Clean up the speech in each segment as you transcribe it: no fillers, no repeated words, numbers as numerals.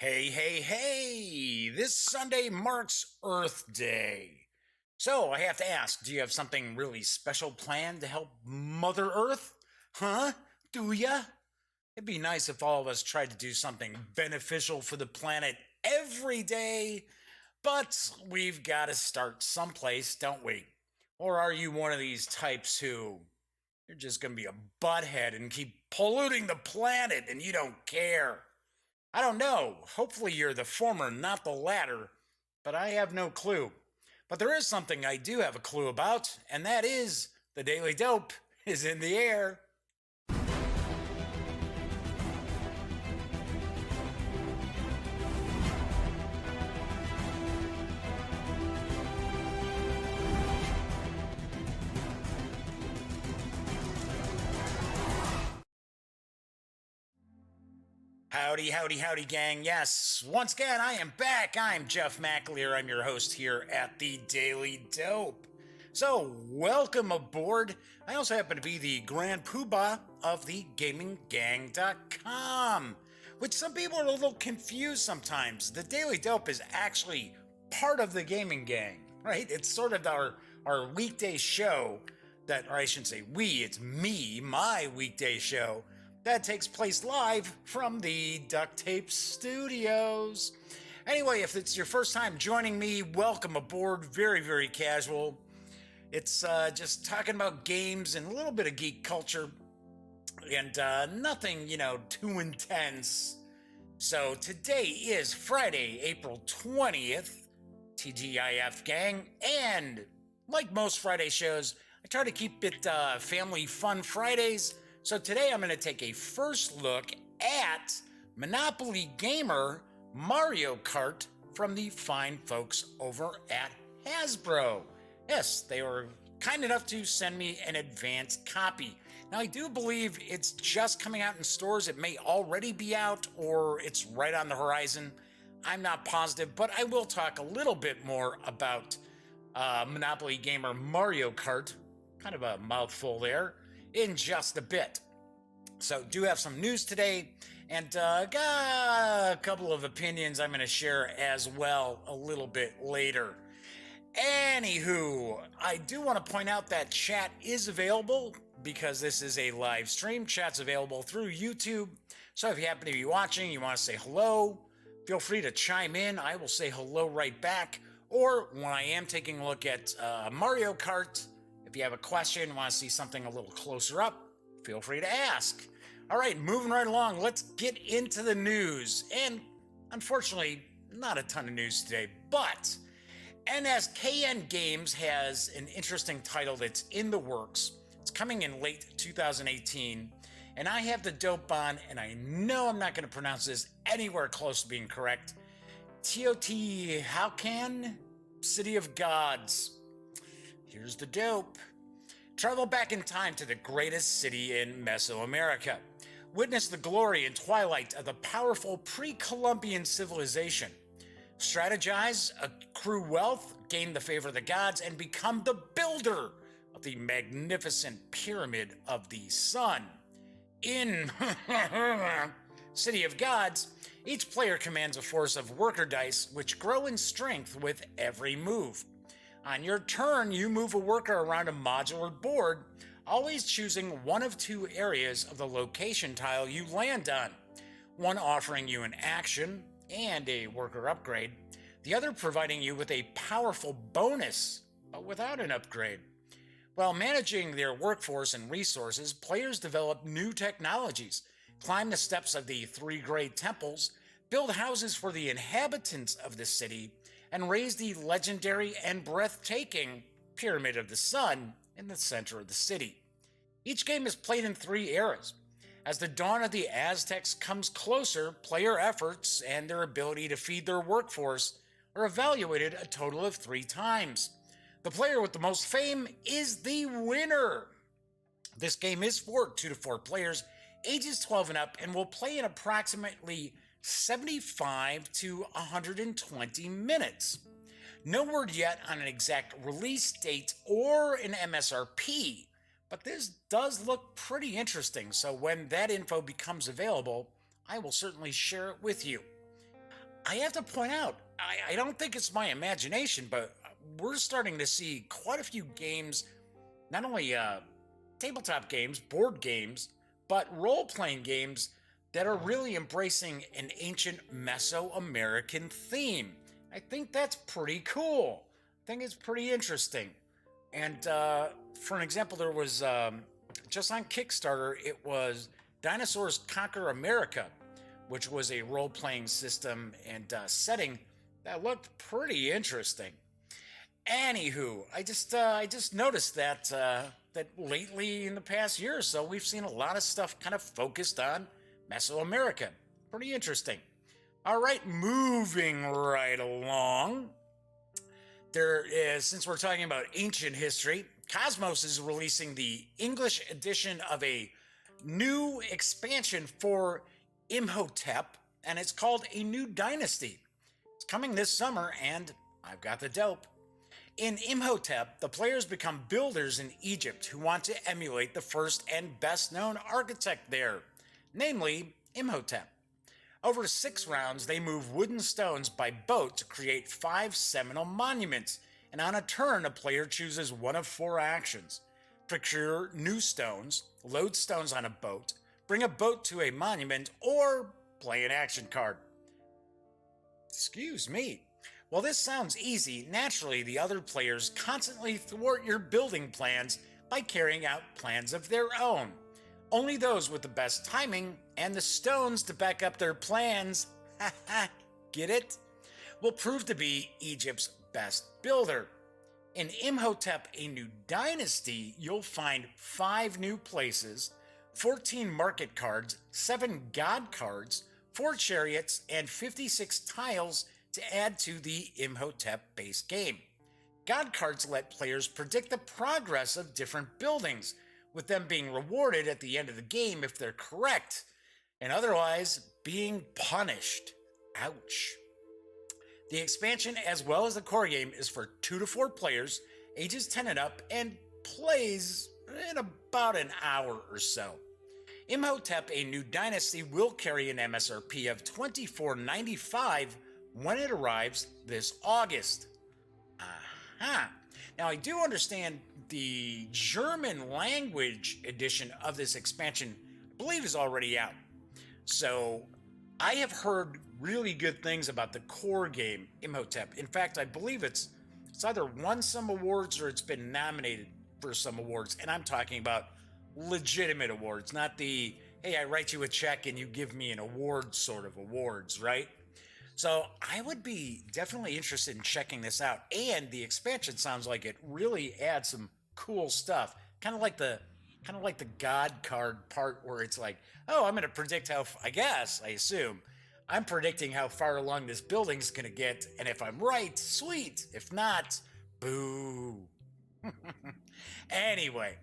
Hey, hey, hey! This Sunday marks Earth Day. So I have to ask, do you have something really special planned to help Mother Earth? Huh? Do ya? It'd be nice if all of us tried to do something beneficial for the planet every day, but we've got to start someplace, don't we? Or are you one of these types who you're just gonna be a butthead and keep polluting the planet and you don't care? I don't know. Hopefully you're the former, not the latter, but I have no clue. But there is something I do have a clue about, and that is the Daily Dope is in the air. Howdy, howdy, howdy, gang. Yes, once again, I am back. I'm Jeff McAleer. I'm your host here at the Daily Dope. So, welcome aboard. I also happen to be the Grand Poobah of the GamingGang.com, which some people are a little confused sometimes. The Daily Dope is actually part of the Gaming Gang, right? It's sort of our weekday show that, or I shouldn't say we, it's me, my weekday show that takes place live from the Duct Tape Studios. Anyway, if it's your first time joining me, welcome aboard. Very, very casual. It's just talking about games and a little bit of geek culture and nothing, too intense. So today is Friday, April 20th, TGIF gang, and like most Friday shows, I try to keep it family fun Fridays. So today I'm going to take a first look at Monopoly Gamer Mario Kart from the fine folks over at Hasbro. Yes, they were kind enough to send me an advanced copy. Now I do believe it's just coming out in stores. It may already be out or it's right on the horizon. I'm not positive, but I will talk a little bit more about Monopoly Gamer Mario Kart. Kind of a mouthful there. In just a bit. So do have some news today and got a couple of opinions I'm going to share as well a little bit later. Anywho, I do want to point out that chat is available because this is a live stream. Chat's available through YouTube. So if you happen to be watching, you want to say hello, feel free to chime in. I will say hello right back. Or when I am taking a look at Mario Kart, if you have a question, want to see something a little closer up, feel free to ask. All right, moving right along, let's get into the news. And unfortunately, not a ton of news today, but NSKN Games has an interesting title that's in the works. It's coming in late 2018, and I have the dope on, and I know I'm not going to pronounce this anywhere close to being correct. Teotihuacan, City of Gods. Here's the dope. Travel back in time to the greatest city in Mesoamerica. Witness the glory and twilight of the powerful pre-Columbian civilization. Strategize, accrue wealth, gain the favor of the gods, and become the builder of the magnificent Pyramid of the Sun. In City of Gods, each player commands a force of worker dice which grow in strength with every move. On your turn, you move a worker around a modular board, always choosing one of two areas of the location tile you land on, one offering you an action and a worker upgrade, the other providing you with a powerful bonus, but without an upgrade. While managing their workforce and resources, players develop new technologies, climb the steps of the three great temples, build houses for the inhabitants of the city, and raise the legendary and breathtaking Pyramid of the Sun in the center of the city. Each game is played in three eras. As the dawn of the Aztecs comes closer, player efforts and their ability to feed their workforce are evaluated a total of 3 times. The player with the most fame is the winner. This game is for 2 to 4 players, ages 12 and up, and will play in approximately 75 to 120 minutes. No word yet on an exact release date or an MSRP, but this does look pretty interesting, so when that info becomes available, I will certainly share it with you. I have to point out, I don't think it's my imagination, but we're starting to see quite a few games, not only tabletop games, board games, but role playing games that are really embracing an ancient Mesoamerican theme. I think that's pretty cool. I think it's pretty interesting. And for an example, there was just on Kickstarter, it was Dinosaurs Conquer America, which was a role playing system and setting that looked pretty interesting. Anywho, I just noticed that that lately in the past year or so, we've seen a lot of stuff kind of focused on Mesoamerica. Pretty interesting. All right, moving right along. There is, since we're talking about ancient history, KOSMOS is releasing the English edition of a new expansion for Imhotep, and it's called A New Dynasty. It's coming this summer, and I've got the dope. In Imhotep, the players become builders in Egypt who want to emulate the first and best known architect there, namely Imhotep. Over 6 rounds, they move wooden stones by boat to create 5 seminal monuments, and on a turn, a player chooses one of 4 actions: procure new stones, load stones on a boat, bring a boat to a monument, or play an action card. Excuse me. While this sounds easy, naturally the other players constantly thwart your building plans by carrying out plans of their own. Only those with the best timing and the stones to back up their plans, get it? Will prove to be Egypt's best builder. In Imhotep, A New Dynasty, you'll find 5 new places, 14 market cards, 7 god cards, 4 chariots, and 56 tiles to add to the Imhotep base game. God cards let players predict the progress of different buildings, with them being rewarded at the end of the game if they're correct, and otherwise being punished. Ouch. The expansion, as well as the core game, is for 2 to 4 players, ages 10 and up, and plays in about an hour or so. Imhotep, A New Dynasty will carry an MSRP of $24.95 when it arrives this August. Aha! Now, I do understand the German language edition of this expansion, I believe, is already out. So, I have heard really good things about the core game, Imhotep. In fact, I believe it's either won some awards or it's been nominated for some awards. And I'm talking about legitimate awards, not the, hey, I write you a check and you give me an award sort of awards, right? So I would be definitely interested in checking this out. And the expansion sounds like it really adds some cool stuff. Kind of like the God card part where it's like, oh, I'm going to predict how, I assume, I'm predicting how far along this building's going to get. And if I'm right, sweet. If not, boo. Anyway,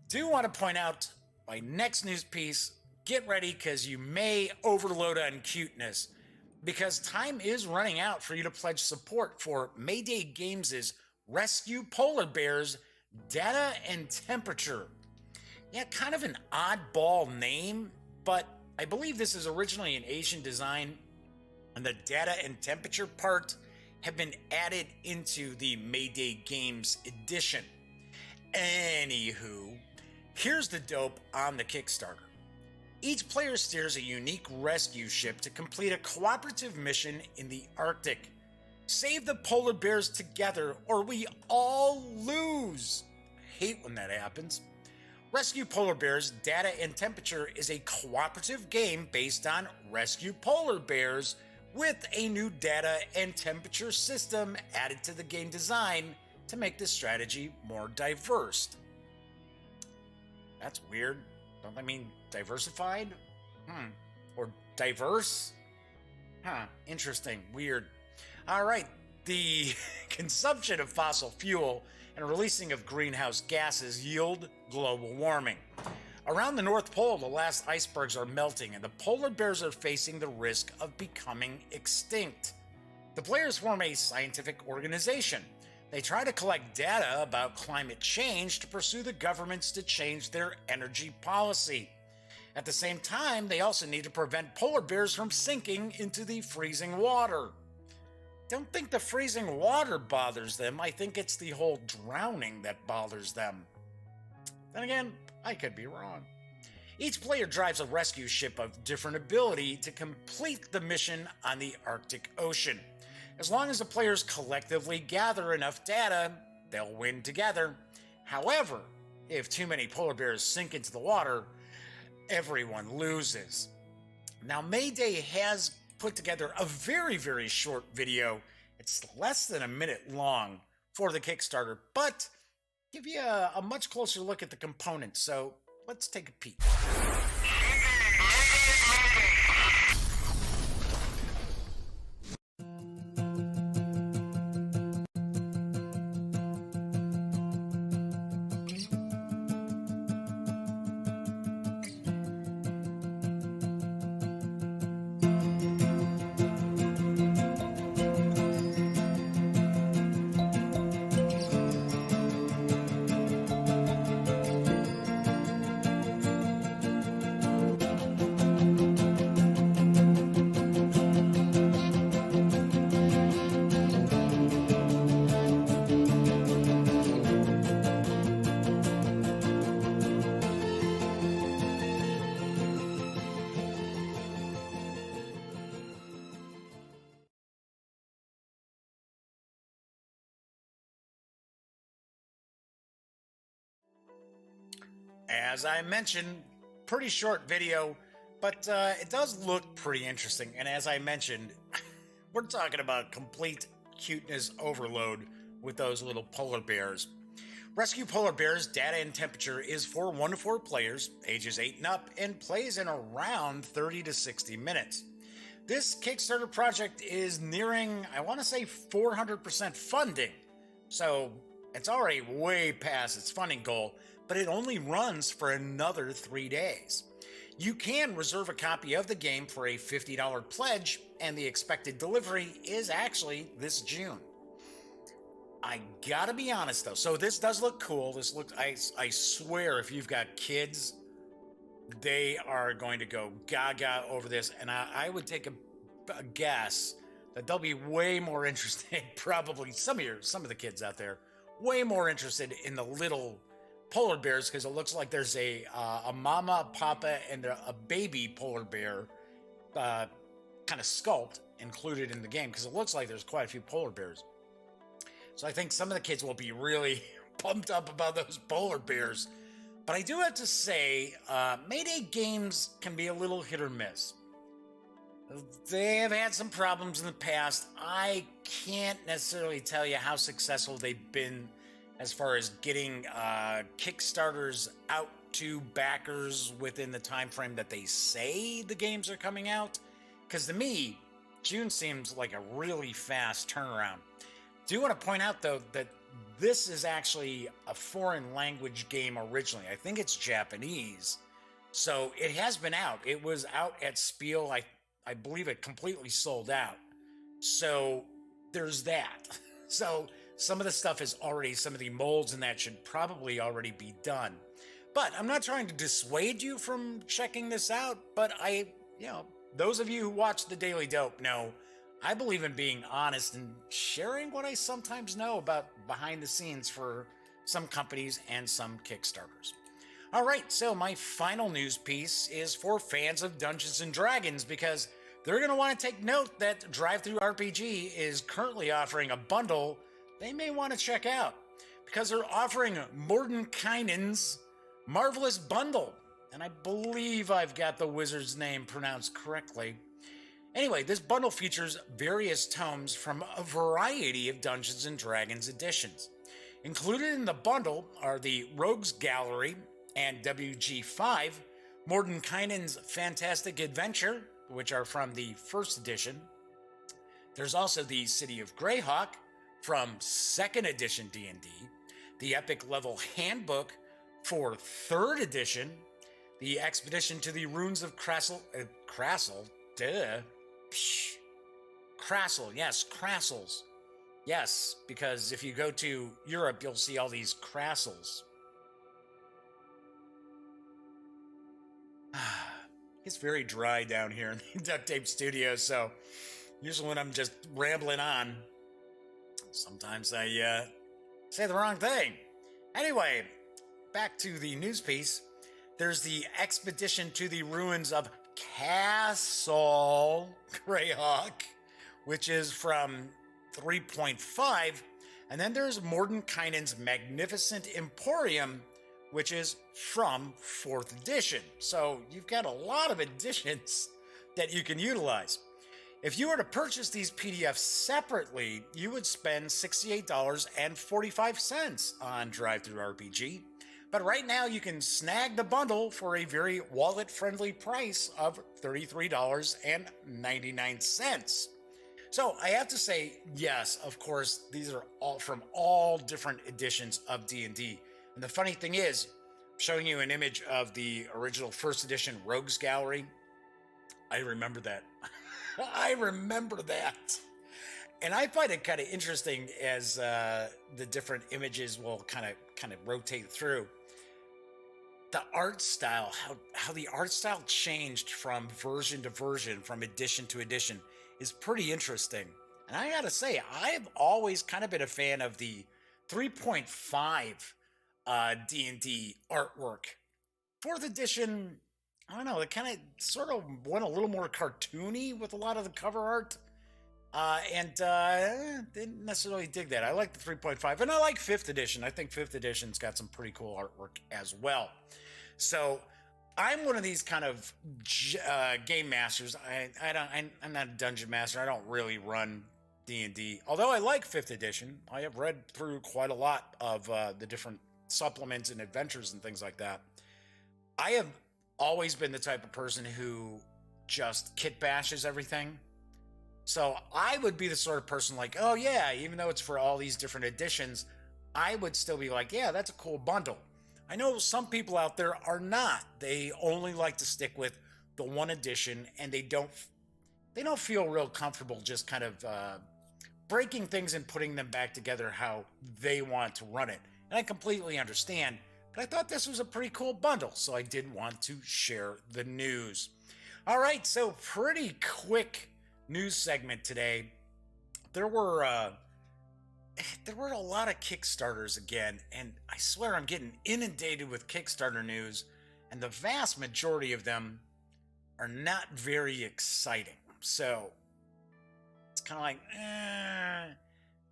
do want to point out my next news piece. Get ready, because you may overload on cuteness, because time is running out for you to pledge support for Mayday Games' Rescue Polar Bears Data and Temperature. Yeah, kind of an oddball name, but I believe this is originally an Asian design, and the data and temperature part have been added into the Mayday Games edition. Anywho, here's the dope on the Kickstarter. Each player steers a unique rescue ship to complete a cooperative mission in the Arctic. Save the polar bears together or we all lose. I hate when that happens. Rescue Polar Bears Data and Temperature is a cooperative game based on Rescue Polar Bears with a new data and temperature system added to the game design to make the strategy more diverse. That's weird. Don't I mean diversified? Or diverse? Interesting. Weird. All right. The consumption of fossil fuel and releasing of greenhouse gases yield global warming. Around the North Pole, the last icebergs are melting and the polar bears are facing the risk of becoming extinct. The players form a scientific organization. They try to collect data about climate change to pursue the governments to change their energy policy. At the same time, they also need to prevent polar bears from sinking into the freezing water. don't think the freezing water bothers them. I think it's the whole drowning that bothers them. Then again, I could be wrong. Each player drives a rescue ship of different ability to complete the mission on the Arctic Ocean. As long as the players collectively gather enough data, they'll win together. However, if too many polar bears sink into the water, everyone loses. Now, Mayday has put together a very, very short video. It's less than a minute long for the Kickstarter, but give you a much closer look at the components. So let's take a peek. As I mentioned, pretty short video, but it does look pretty interesting. And as I mentioned, we're talking about complete cuteness overload with those little polar bears. Rescue Polar Bears Data and Temperature is for 1 to 4 players, ages 8 and up, and plays in around 30 to 60 minutes. This Kickstarter project is nearing, I want to say, 400% funding. So it's already way past its funding goal, but it only runs for another 3 days. You can reserve a copy of the game for a $50 pledge, and the expected delivery is actually this June. I gotta be honest though, so this does look cool. This looks, I swear, if you've got kids, they are going to go gaga over this, and I would take a guess that they'll be way more interested, probably some of the kids out there, way more interested in the little polar bears, because it looks like there's a mama, papa, and a baby polar bear kind of sculpt included in the game, because it looks like there's quite a few polar bears. So I think some of the kids will be really pumped up about those polar bears. But I do have to say, Mayday Games can be a little hit or miss. They have had some problems in the past. I can't necessarily tell you how successful they've been as far as getting Kickstarters out to backers within the time frame that they say the games are coming out. Because to me, June seems like a really fast turnaround. Do want to point out though that this is actually a foreign language game originally. I think it's Japanese. So it has been out. It was out at Spiel. I believe it completely sold out. So there's that. So some of the stuff is already, some of the molds and that should probably already be done. But I'm not trying to dissuade you from checking this out, but those of you who watch The Daily Dope know I believe in being honest and sharing what I sometimes know about behind the scenes for some companies and some Kickstarters. All right, so my final news piece is for fans of Dungeons & Dragons, because they're going to want to take note that DriveThruRPG is currently offering a bundle they may want to check out, because they're offering Mordenkainen's Marvelous Bundle. And I believe I've got the wizard's name pronounced correctly. Anyway, this bundle features various tomes from a variety of Dungeons & Dragons editions. Included in the bundle are the Rogues Gallery and WG5, Mordenkainen's Fantastic Adventure, which are from the first edition. There's also the City of Greyhawk from 2nd edition D&D, the Epic Level Handbook for 3rd edition, the Expedition to the Ruins of Crassel, yes, Crassels. Yes, because if you go to Europe, you'll see all these Crassels. It's very dry down here in the Duct Tape Studio, so Usually when I'm just rambling on, sometimes I say the wrong thing. Anyway, back to the news piece. There's the expedition to the ruins of Castle Greyhawk, which is from 3.5. And then there's Mordenkainen's Magnificent Emporium, which is from 4th edition. So you've got a lot of editions that you can utilize. If you were to purchase these PDFs separately, you would spend $68.45 on DriveThruRPG. But right now you can snag the bundle for a very wallet-friendly price of $33.99. So I have to say, yes, of course, these are all from all different editions of D&D. And the funny thing is, I'm showing you an image of the original 1st edition Rogues Gallery. I remember that. I remember that. And I find it kind of interesting as the different images will kind of rotate through. The art style, how the art style changed from version to version, from edition to edition, is pretty interesting. And I gotta say, I've always kind of been a fan of the 3.5 D&D artwork. 4th edition, I don't know, it kind of sort of went a little more cartoony with a lot of the cover art. And didn't necessarily dig that. I like the 3.5, and I like 5th edition. I think 5th edition's got some pretty cool artwork as well. So I'm one of these kind of game masters. I'm not a dungeon master. I don't really run D&D. Although I like 5th edition, I have read through quite a lot of the different supplements and adventures and things like that. I have always been the type of person who just kit bashes everything. So I would be the sort of person like, oh yeah, even though it's for all these different editions, I would still be like, yeah, that's a cool bundle. I know some people out there are not. They only like to stick with the one edition, and they don't feel real comfortable just kind of breaking things and putting them back together how they want to run it. And I completely understand, but I thought this was a pretty cool bundle, so I did want to share the news. All right, so pretty quick news segment today. There were a lot of Kickstarters again, and I swear I'm getting inundated with Kickstarter news, and the vast majority of them are not very exciting. So it's kind of like, I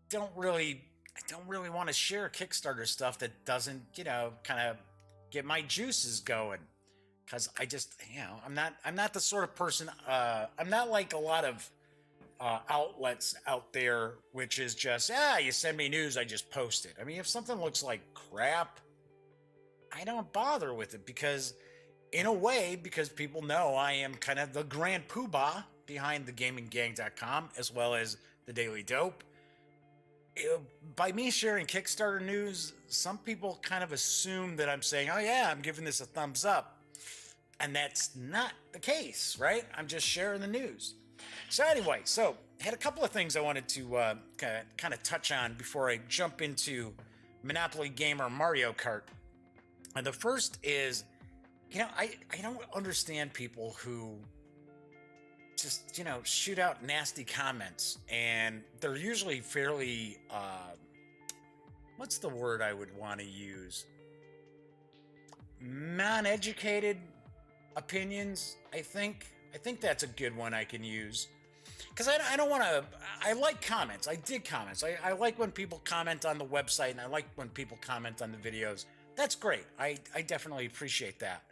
don't really want to share Kickstarter stuff that doesn't, kind of get my juices going. Because I just, I'm not the sort of person, I'm not like a lot of outlets out there, which is just, you send me news, I just post it. I mean, if something looks like crap, I don't bother with it because people know I am kind of the grand poobah behind thegaminggang.com as well as the Daily Dope. By me sharing Kickstarter news, some people kind of assume that I'm saying, oh yeah, I'm giving this a thumbs up. And that's not the case, right? I'm just sharing the news. So anyway, I had a couple of things I wanted to kind of touch on before I jump into Monopoly Gamer Mario Kart. And the first is, I don't understand people who just, shoot out nasty comments. And they're usually fairly, what's the word I would want to use? Non-educated opinions, I think that's a good one I can use. Because I don't want to, I like comments. I dig comments. I like when people comment on the website, and I like when people comment on the videos. That's great. I definitely appreciate that.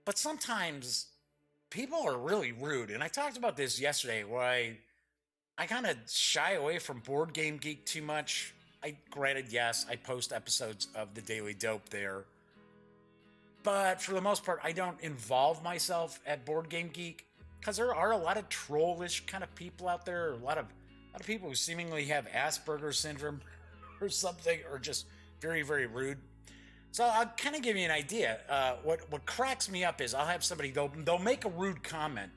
But sometimes people are really rude. And I talked about this yesterday where I kind of shy away from Board Game Geek too much. Granted, yes, I post episodes of the Daily Dope there. But for the most part, I don't involve myself at Board Game Geek because there are a lot of trollish kind of people out there. A lot of people who seemingly have Asperger's syndrome or something, or just very, very rude. So I'll kind of give you an idea. What cracks me up is I'll have somebody, they'll make a rude comment,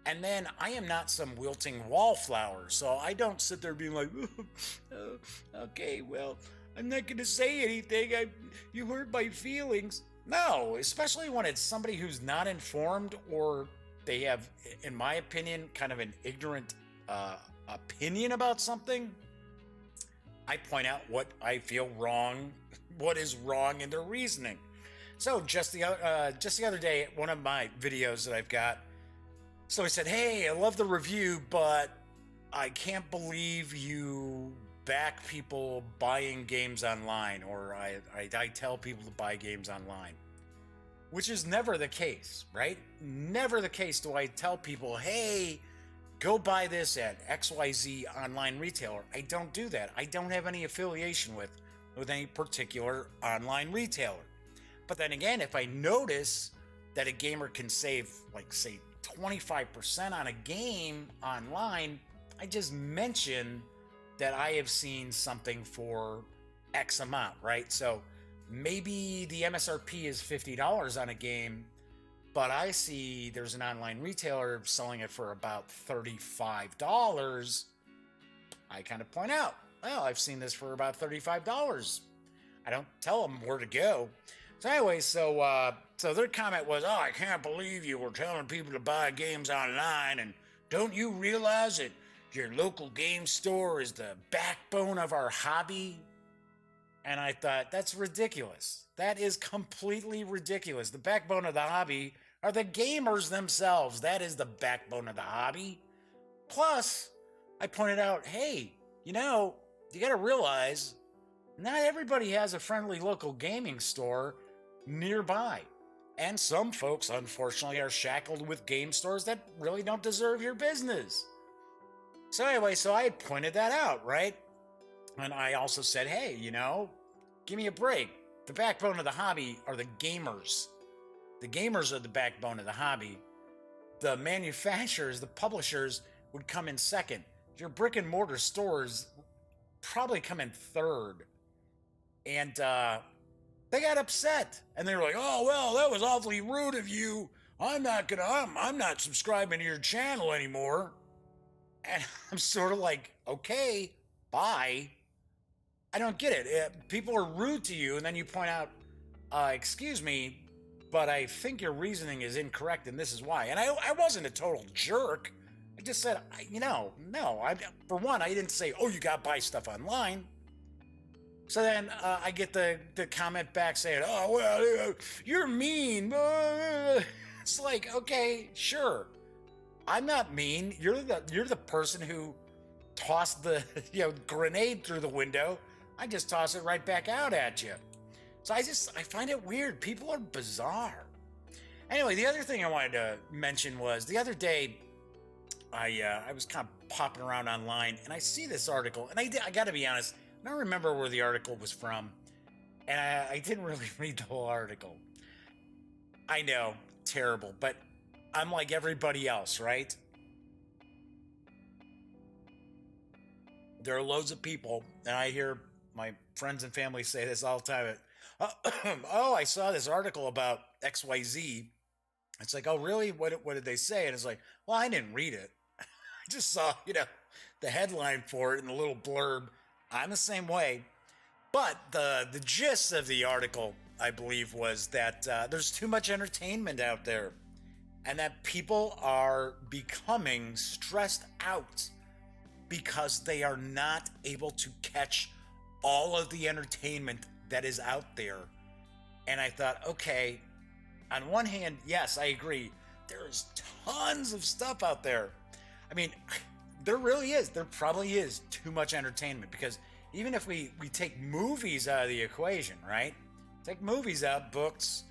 and then I am not some wilting wallflower, so I don't sit there being like, okay, well, I'm not going to say anything. You hurt my feelings. No, especially when it's somebody who's not informed or they have, in my opinion, kind of an ignorant opinion about something, I point out what I feel wrong, what is wrong in their reasoning. So just the other day, one of my videos that I've got, so I said, hey, I love the review, but I can't believe you back people buying games online, or I tell people to buy games online, which is never the case, right? Never the case do I tell people, hey, go buy this at XYZ online retailer. I don't do that. I don't have any affiliation with any particular online retailer. But then again, if I notice that a gamer can save, like, say, 25% on a game online, I just mention that I have seen something for X amount, right? So maybe the MSRP is $50 on a game, but I see there's an online retailer selling it for about $35. I kind of point out, well, I've seen this for about $35. I don't tell them where to go. So anyway, so their comment was, oh, I can't believe you were telling people to buy games online, and don't you realize that your local game store is the backbone of our hobby? And I thought, that's ridiculous. That is completely ridiculous. The backbone of the hobby are the gamers themselves. That is the backbone of the hobby. Plus, I pointed out, hey, you got to realize not everybody has a friendly local gaming store nearby. And some folks, unfortunately, are shackled with game stores that really don't deserve your business. So anyway, so I had pointed that out, right? And I also said, hey, give me a break. The backbone of the hobby are the gamers. The gamers are the backbone of the hobby. The manufacturers, the publishers would come in second. Your brick and mortar stores probably come in third. And they got upset. And they were like, oh, well, that was awfully rude of you. I'm not subscribing to your channel anymore. And I'm sort of like, okay, bye. I don't get it. People are rude to you, and then you point out, excuse me, but I think your reasoning is incorrect, and this is why. And I wasn't a total jerk. I just said, no. For one, I didn't say, oh, you got to buy stuff online. So then I get the comment back saying, oh, well, you're mean. It's like, okay, sure. I'm not mean. You're the person who tossed the grenade through the window. I just toss it right back out at you. So I find it weird. People are bizarre. Anyway, the other thing I wanted to mention was the other day I was kind of popping around online and I see this article, and I got to be honest, I don't remember where the article was from, and I didn't really read the whole article. I know, terrible, but I'm like everybody else, right? There are loads of people, and I hear my friends and family say this all the time. Oh, I saw this article about XYZ. It's like, oh, really? What did they say? And it's like, well, I didn't read it. I just saw, the headline for it and the little blurb. I'm the same way. But the gist of the article, I believe, was that there's too much entertainment out there, and that people are becoming stressed out because they are not able to catch all of the entertainment that is out there. And I thought, okay, on one hand, yes, I agree. There's tons of stuff out there. I mean, there really is. There probably is too much entertainment, because even if we take movies out of the equation, right? Take movies out, books,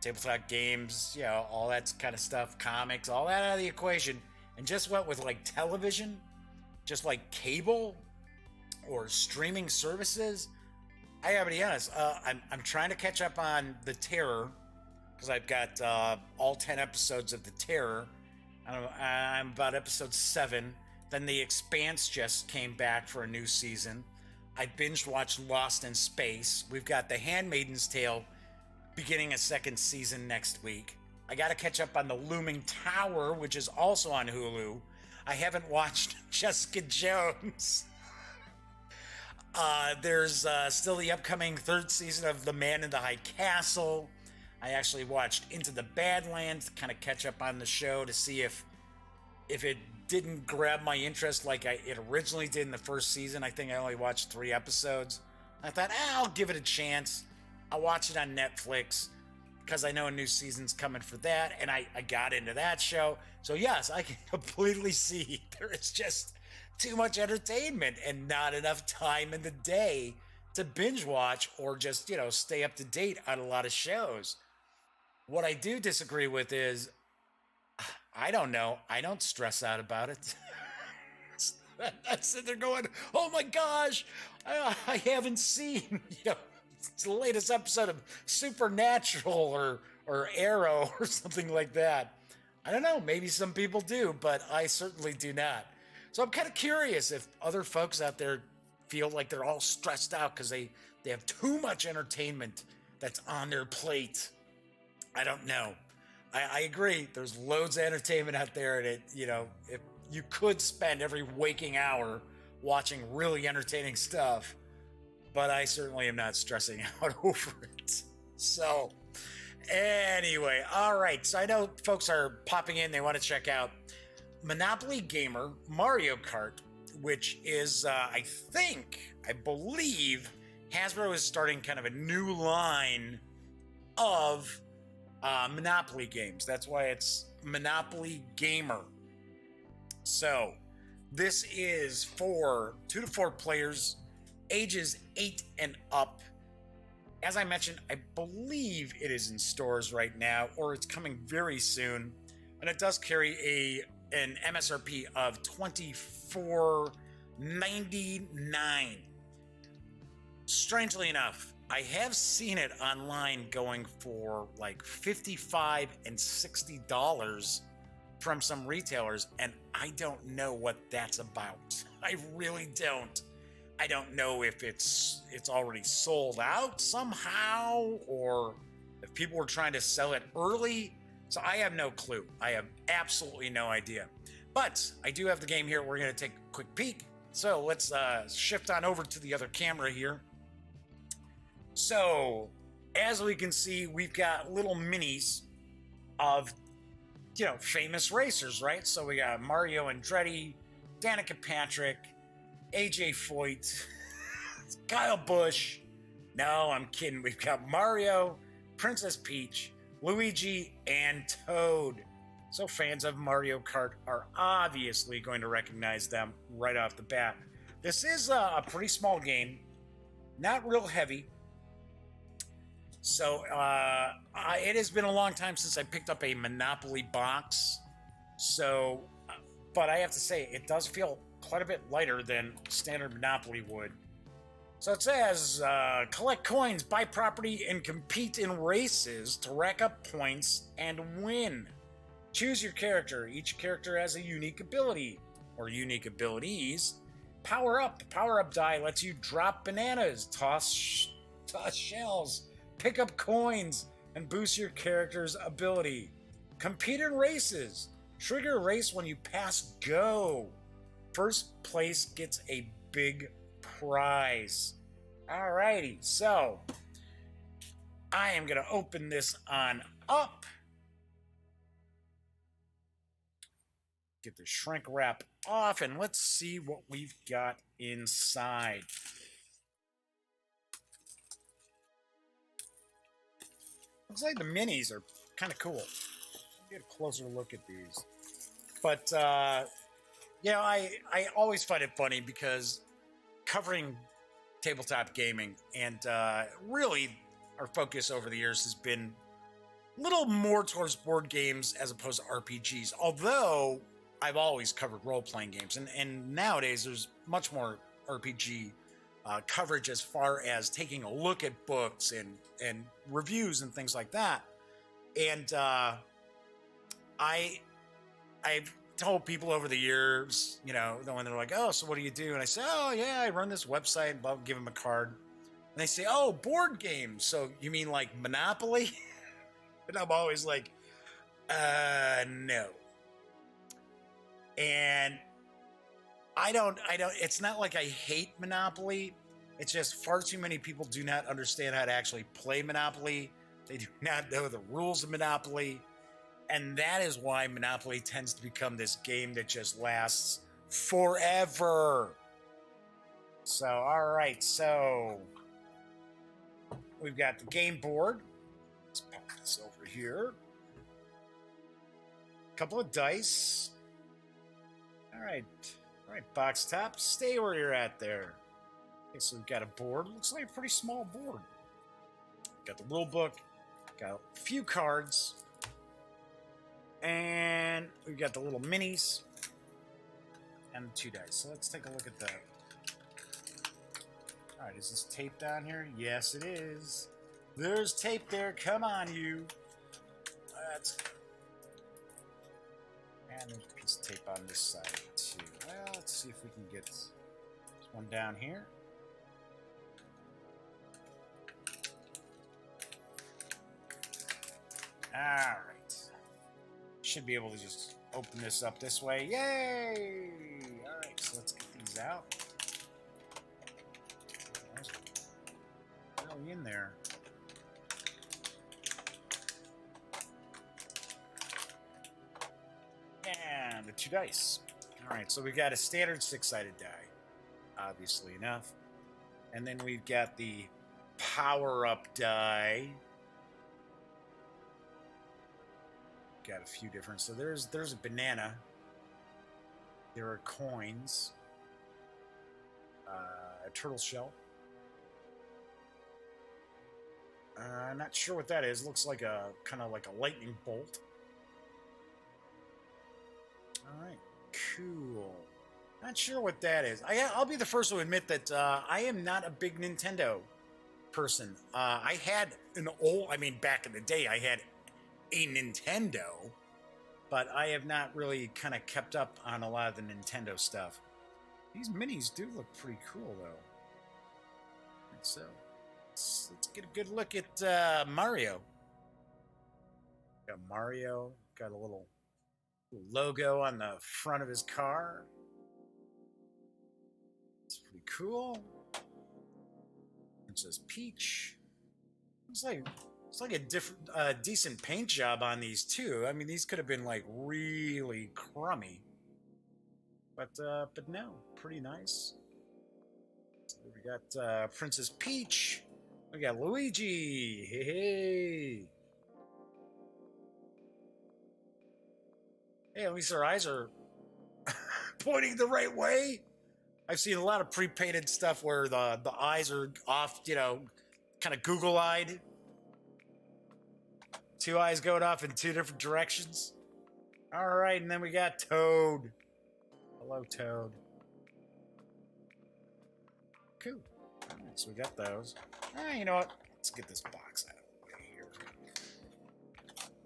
tabletop games, all that kind of stuff, comics, all that out of the equation, and just went with like television, just like cable or streaming services. I gotta be honest, I'm trying to catch up on The Terror, because I've got all 10 episodes of The Terror. I'm about episode 7. Then The Expanse just came back for a new season. I binge watched Lost in Space. We've got The Handmaid's Tale beginning a second season next week. I got to catch up on The Looming Tower, which is also on Hulu. I haven't watched Jessica Jones. There's still the upcoming third season of The Man in the High Castle. I actually watched Into the Badlands to kind of catch up on the show to see if it didn't grab my interest like it originally did in the first season. I think I only watched 3 episodes. I thought, I'll give it a chance. I'll watch it on Netflix because I know a new season's coming for that, and I got into that show. So yes, I can completely see there is just too much entertainment and not enough time in the day to binge watch or just, stay up to date on a lot of shows. What I do disagree with is, I don't know. I don't stress out about it. I'm sitting there going, oh my gosh, I haven't seen, the latest episode of Supernatural or Arrow or something like that. I don't know. Maybe some people do, but I certainly do not. So I'm kind of curious if other folks out there feel like they're all stressed out because they have too much entertainment that's on their plate. I don't know. I agree. There's loads of entertainment out there, and if you could spend every waking hour watching really entertaining stuff, but I certainly am not stressing out over it. So, anyway, all right. So I know folks are popping in. They want to check out Monopoly Gamer Mario Kart, which is, I believe, Hasbro is starting kind of a new line of Monopoly games. That's why it's Monopoly Gamer. So this is for 2 to 4 players, ages 8 and up. As I mentioned, I believe it is in stores right now, or it's coming very soon, and it does carry an MSRP of $24.99. Strangely enough, I have seen it online going for like $55 and $60 from some retailers, and I don't know what that's about. I really don't. I don't know if it's already sold out somehow, or if people were trying to sell it early. So I have no clue. I have absolutely no idea. But I do have the game here. We're going to take a quick peek. So let's shift on over to the other camera here. So, as we can see, we've got little minis of, famous racers, right? So we got Mario Andretti, Danica Patrick, AJ Foyt, Kyle Busch. No, I'm kidding. We've got Mario, Princess Peach, Luigi, and Toad. So fans of Mario Kart are obviously going to recognize them right off the bat. This is a pretty small game, not real heavy. So it has been a long time since I picked up a Monopoly box. So, but I have to say, it does feel quite a bit lighter than standard Monopoly would. So it says, collect coins, buy property, and compete in races to rack up points and win. Choose your character. Each character has a unique ability, or unique abilities. Power up. Power up die lets you drop bananas, toss shells, pick up coins, and boost your character's ability. Compete in races. Trigger a race when you pass go. First place gets a big prize. Alrighty, so I am going to open this on up. Get the shrink wrap off, and let's see what we've got inside. Looks like the minis are kind of cool. Get a closer look at these. But, I always find it funny because covering tabletop gaming and really our focus over the years has been a little more towards board games as opposed to RPGs. Although I've always covered role-playing games. And nowadays there's much more RPG coverage as far as taking a look at books and reviews and things like that. And I've told people over the years, when they're like, oh, so what do you do? And I say, oh, yeah, I run this website, and I'll give them a card. And they say, oh, board games. So you mean like Monopoly? And I'm always like, no. And I don't, it's not like I hate Monopoly. It's just far too many people do not understand how to actually play Monopoly They do not know the rules of Monopoly. And that is why Monopoly tends to become this game that just lasts forever. So, all right. So, we've got the game board. Let's pop this over here. A couple of dice. All right. All right, box top. Stay where you're at there. Okay, so we've got a board. Looks like a pretty small board. Got the rule book. Got a few cards. And we've got the little minis. And the 2 dice. So let's take a look at that. All right, is this tape down here? Yes, it is. There's tape there. Come on, you. That's... And there's a piece of tape on this side, too. Well, let's see if we can get this one down here. All right. Should be able to just open this up this way. Yay! All right, so let's get these out. Really in there. And the 2 dice. All right, so we've got a standard 6-sided die, obviously enough. And then we've got the power-up die. Got a few different. So there's a banana. There are coins. A turtle shell. Not sure what that is. Looks like a kind of like a lightning bolt. All right, cool. Not sure what that is. I'll be the first to admit that I am not a big Nintendo person. I had back in the day, I had a Nintendo, but I have not really kind of kept up on a lot of the Nintendo stuff. These minis do look pretty cool, though. And so, let's get a good look at Mario. Got Mario, got a little logo on the front of his car. It's pretty cool. It says Peach. It's like a different, decent paint job on these too. I mean, these could have been like really crummy, but no, pretty nice. So we got Princess Peach. We got Luigi. Hey. Hey, at least their eyes are pointing the right way. I've seen a lot of pre-painted stuff where the eyes are off, kind of Google-eyed. 2 eyes going off in 2 different directions. All right, and then we got Toad. Hello, Toad. Cool. All right, so we got those. You know what? Let's get this box out of the way here.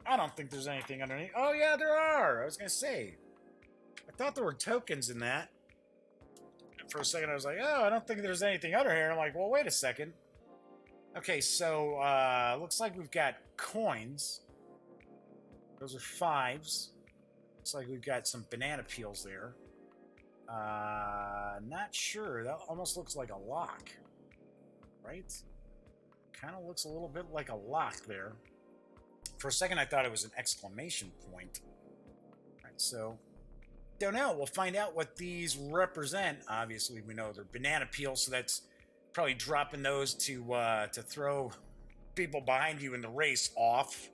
I don't think there's anything underneath. Oh, yeah, there are. I was going to say. I thought there were tokens in that. And for a second, I was like, oh, I don't think there's anything under here. I'm like, well, wait a second. Okay, so looks like we've got coins. Those are 5s. Looks like we've got some banana peels there. Not sure. That almost looks like a lock. Right? Kind of looks a little bit like a lock there. For a second, I thought it was an exclamation point. All right, so don't know. We'll find out what these represent. Obviously, we know they're banana peels, so that's probably dropping those to throw people behind you in the race off.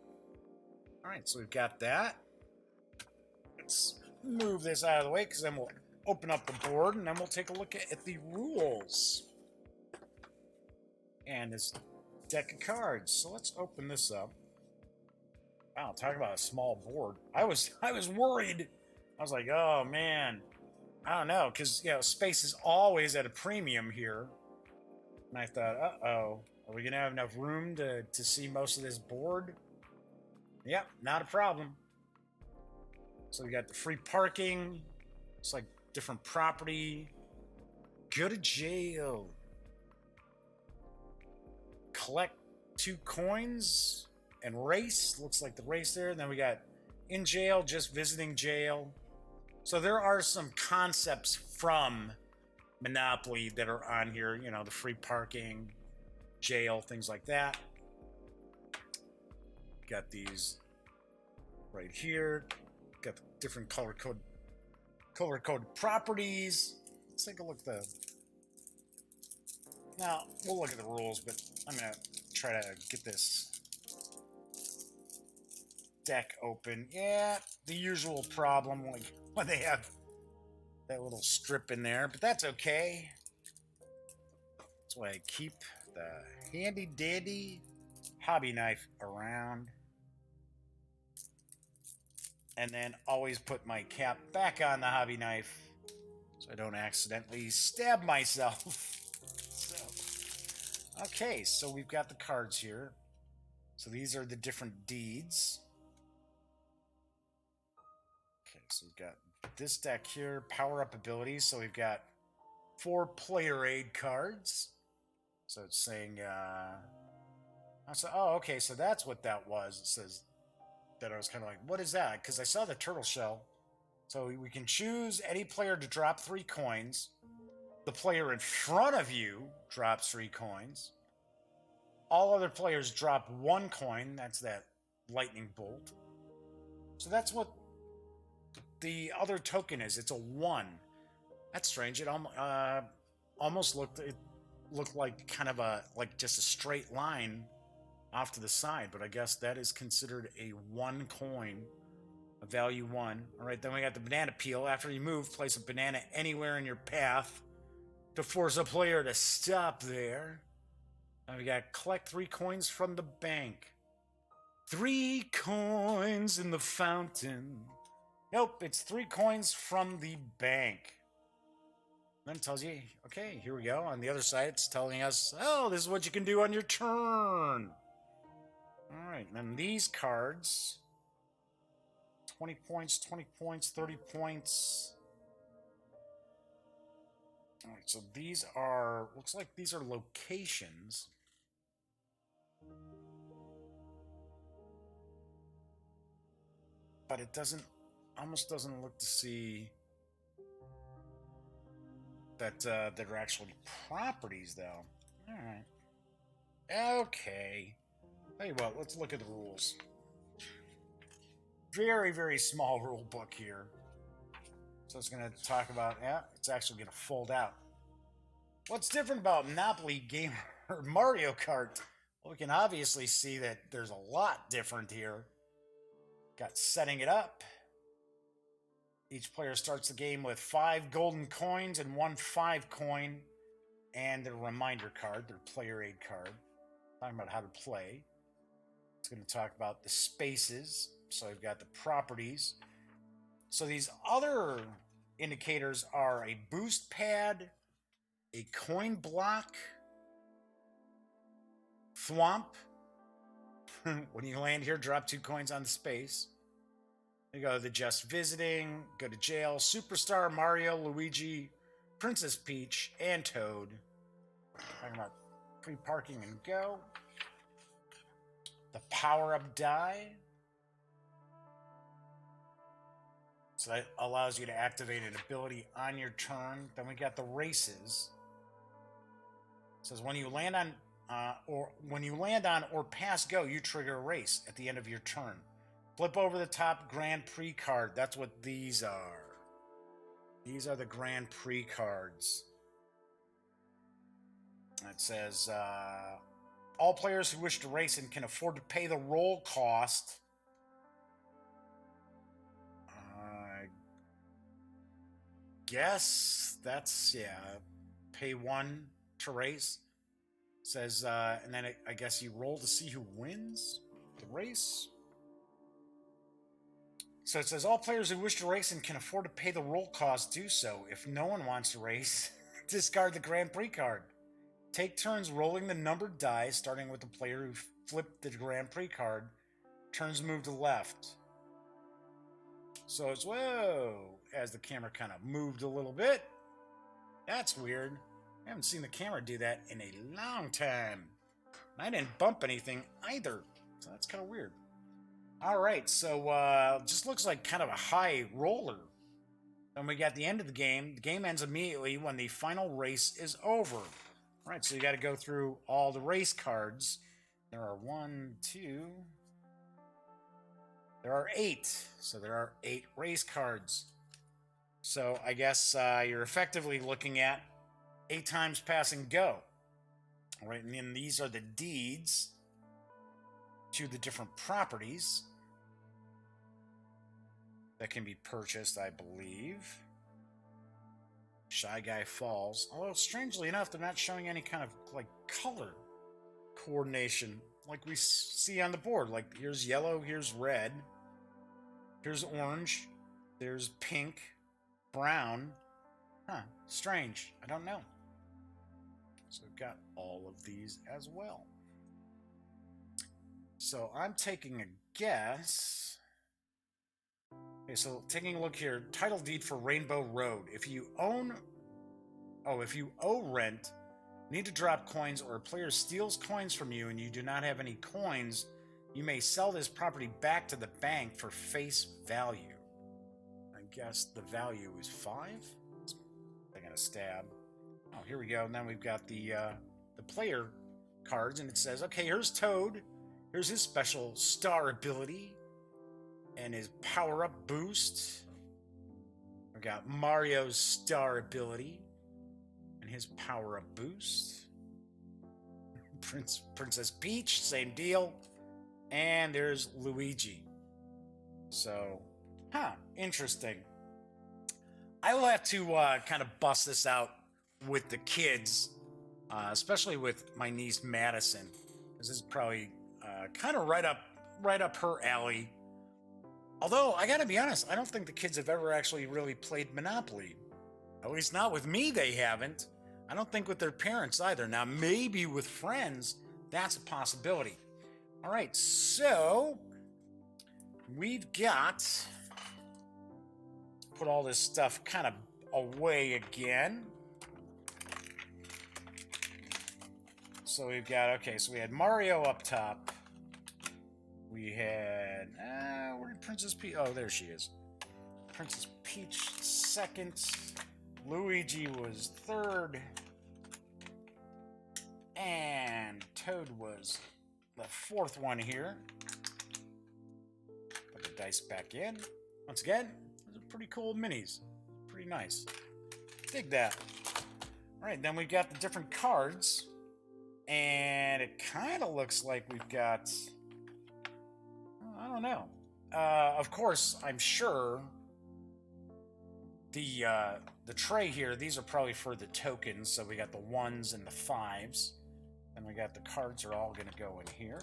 All right, so we've got that. Let's move this out of the way because then we'll open up the board and then we'll take a look at the rules. And this deck of cards. So let's open this up. Wow, talk about a small board. I was worried. I was like, oh man, I don't know, because space is always at a premium here. And I thought, uh-oh, are we gonna have enough room to see most of this board? Yep, not a problem. So we got the free parking. It's like different property. Go to jail. Collect 2 coins and race. Looks like the race there. And then we got in jail, just visiting jail. So there are some concepts from Monopoly that are on here. The free parking, jail, things like that. Got these right here. Got the different color-coded properties. Let's take a look at the... Now, we'll look at the rules, but I'm going to try to get this deck open. Yeah, the usual problem, like when they have that little strip in there, but that's okay. That's why I keep the handy-dandy hobby knife around. And then always put my cap back on the hobby knife so I don't accidentally stab myself. Okay, so we've got the cards here. So these are the different deeds. Okay, so we've got this deck here, power-up abilities. So we've got 4 player aid cards. So it's saying, oh, okay, so that's what that was. It says that I was kind of like, what is that? Because I saw the turtle shell. So we can choose any player to drop 3 coins. The player in front of you drops 3 coins. All other players drop 1 coin. That's that lightning bolt. So that's what the other token is. It's a 1. That's strange. It almost looked like kind of like just a straight line off to the side, but I guess that is considered a 1 coin, a value 1. All right, then we got the banana peel. After you move, place a banana anywhere in your path to force a player to stop there. Now we got collect 3 coins from the bank. 3 coins in the fountain. Nope, it's 3 coins from the bank. Then it tells you, okay, here we go. On the other side, it's telling us, oh, this is what you can do on your turn. All right, and then these cards, 20 points, 20 points, 30 points. All right, so these are, looks like these are locations. But it almost doesn't look to see that they're actually properties, though. All right. Okay. Tell you what, let's look at the rules. Very, very small rule book here. So it's going to talk about, yeah, it's actually going to fold out. What's different about Monopoly Game or Mario Kart? Well, we can obviously see that there's a lot different here. Got setting it up. Each player starts the game with 5 golden coins and 1 5 coin and their reminder card, their player aid card. Talking about how to play. It's going to talk about the spaces. So we've got the properties. So these other indicators are a boost pad, a coin block, thwomp. When you land here, drop 2 coins on the space. You go to the just visiting, go to jail, Superstar, Mario, Luigi, Princess Peach, and Toad. Talking about free parking and go. The power-up die. So that allows you to activate an ability on your turn. Then we got the races. It says when you land on or pass go, you trigger a race at the end of your turn. Flip over the top Grand Prix card. That's what these are. These are the Grand Prix cards. It says all players who wish to race and can afford to pay the roll cost. I guess that's, yeah, pay 1 to race. It says, and then I guess you roll to see who wins the race. So it says all players who wish to race and can afford to pay the roll cost do so. If no one wants to race, discard the Grand Prix card. Take turns rolling the numbered die, starting with the player who flipped the Grand Prix card. Turns move to left. So it's, whoa, as the camera kind of moved a little bit. That's weird. I haven't seen the camera do that in a long time. I didn't bump anything either, so that's kind of weird. All right, so just looks like kind of a high roller. Then we got the end of the game. The game ends immediately when the final race is over. All right, so you got to go through all the race cards. There are 1, 2, There are 8. So there are 8 race cards. So I guess you're effectively looking at 8 times pass and go. All right, and then these are the deeds to the different properties that can be purchased, I believe. Shy Guy Falls. Although, strangely enough, they're not showing any kind of, like, color coordination like we see on the board. Like, here's yellow, here's red, here's orange, there's pink, brown. Huh, strange. I don't know. So we've got all of these as well. So I'm taking a guess. Okay, so taking a look here, title deed for Rainbow Road. If you owe rent, need to drop coins, or a player steals coins from you and you do not have any coins, you may sell this property back to the bank for face value. I guess the value is 5. Taking a stab. Oh, here we go. Now we've got the player cards, and it says, okay, here's Toad. Here's his special star ability and his power-up boost. We've got Mario's star ability and his power-up boost. Princess Peach, same deal. And there's Luigi. So, interesting. I will have to kind of bust this out with the kids, especially with my niece Madison, because this is probably kind of right up her alley. Although, I gotta be honest, I don't think the kids have ever actually really played Monopoly. At least not with me, they haven't. I don't think with their parents either. Now, maybe with friends, that's a possibility. All right, so we've got... put all this stuff kind of away again. So we've got, okay, so we had Mario up top. We had, where did Princess Peach? Oh, there she is. Princess Peach second. Luigi was third. And Toad was the fourth one here. Put the dice back in. Once again, those are pretty cool minis. Pretty nice. Dig that. All right, then we've got the different cards. And it kind of looks like we've got... I don't know. Of course, I'm sure the tray here, these are probably for the tokens. So we got the 1s and the 5s. And we got the cards are all going to go in here.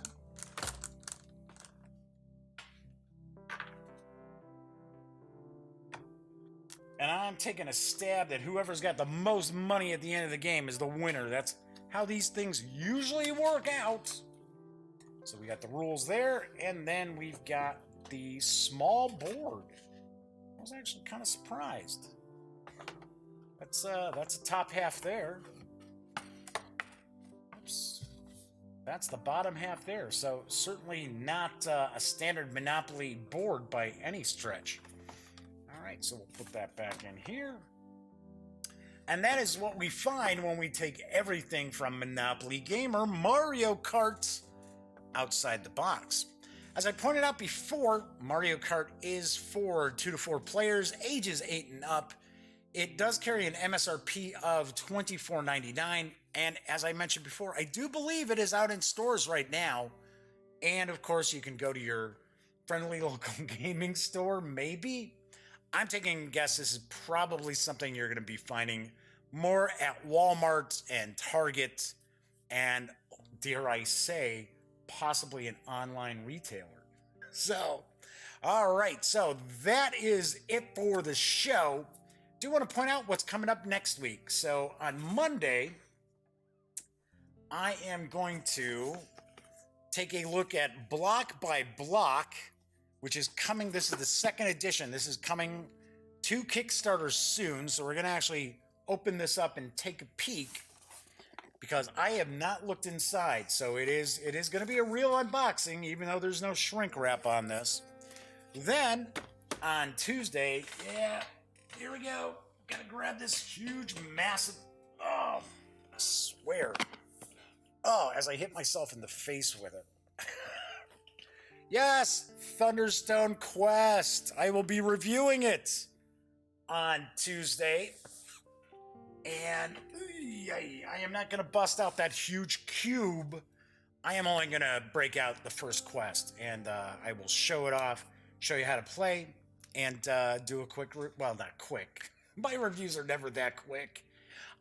And I'm taking a stab that whoever's got the most money at the end of the game is the winner. That's how these things usually work out. So we got the rules there, and then we've got the small board. I was actually kind of surprised. That's the top half there. Oops. That's the bottom half there. So certainly not a standard Monopoly board by any stretch. All right, so we'll put that back in here. And that is what we find when we take everything from Monopoly Gamer Mario Kart outside the box. As I pointed out before, Mario Kart is for 2 to 4 players, ages 8 and up. It does carry an MSRP of $24.99, and as I mentioned before, I do believe it is out in stores right now. And of course, you can go to your friendly local gaming store, maybe. I'm taking a guess this is probably something you're going to be finding more at Walmart and Target, and dare I say, possibly an online retailer. So, all right, so that is it for the show. Do want to point out what's coming up next week. So on Monday, I am going to take a look at Block by Block, which is coming. This is the second edition. This is coming to Kickstarter soon. So we're going to actually open this up and take a peek, because I have not looked inside. So it is going to be a real unboxing, even though there's no shrink wrap on this. Then on Tuesday, here we go. Gotta grab this huge, massive, I swear. As I hit myself in the face with it. Yes, Thunderstone Quest. I will be reviewing it on Tuesday. And I am not going to bust out that huge cube. I am only going to break out the first quest, and I will show it off, show you how to play, and do a quick, well, not quick. My reviews are never that quick.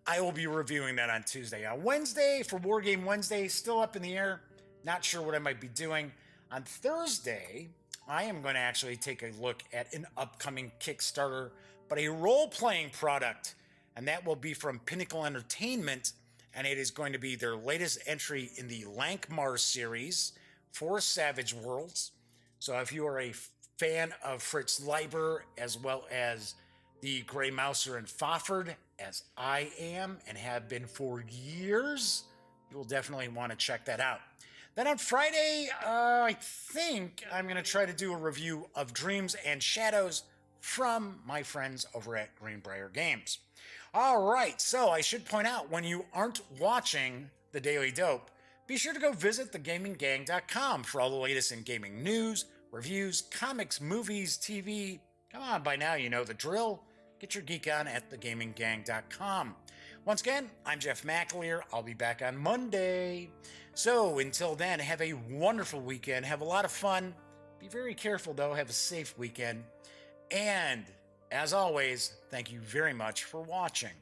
I will be reviewing that on Tuesday. On Wednesday, for War Game Wednesday, still up in the air. Not sure what I might be doing. On Thursday, I am going to actually take a look at an upcoming Kickstarter, but a role-playing product, and that will be from Pinnacle Entertainment, and it is going to be their latest entry in the Lankmar series for Savage Worlds. So if you are a fan of Fritz Leiber, as well as the Grey Mouser and Fofford, as I am and have been for years, you will definitely want to check that out. Then on Friday, I think I'm going to try to do a review of Dreams and Shadows from my friends over at Greenbrier Games. All right, so I should point out, when you aren't watching The Daily Dope, be sure to go visit thegaminggang.com for all the latest in gaming news, reviews, comics, movies, TV. Come on, by now you know the drill. Get your geek on at thegaminggang.com. Once again, I'm Jeff McAleer. I'll be back on Monday. So until then, have a wonderful weekend. Have a lot of fun. Be very careful, though. Have a safe weekend. And as always, thank you very much for watching.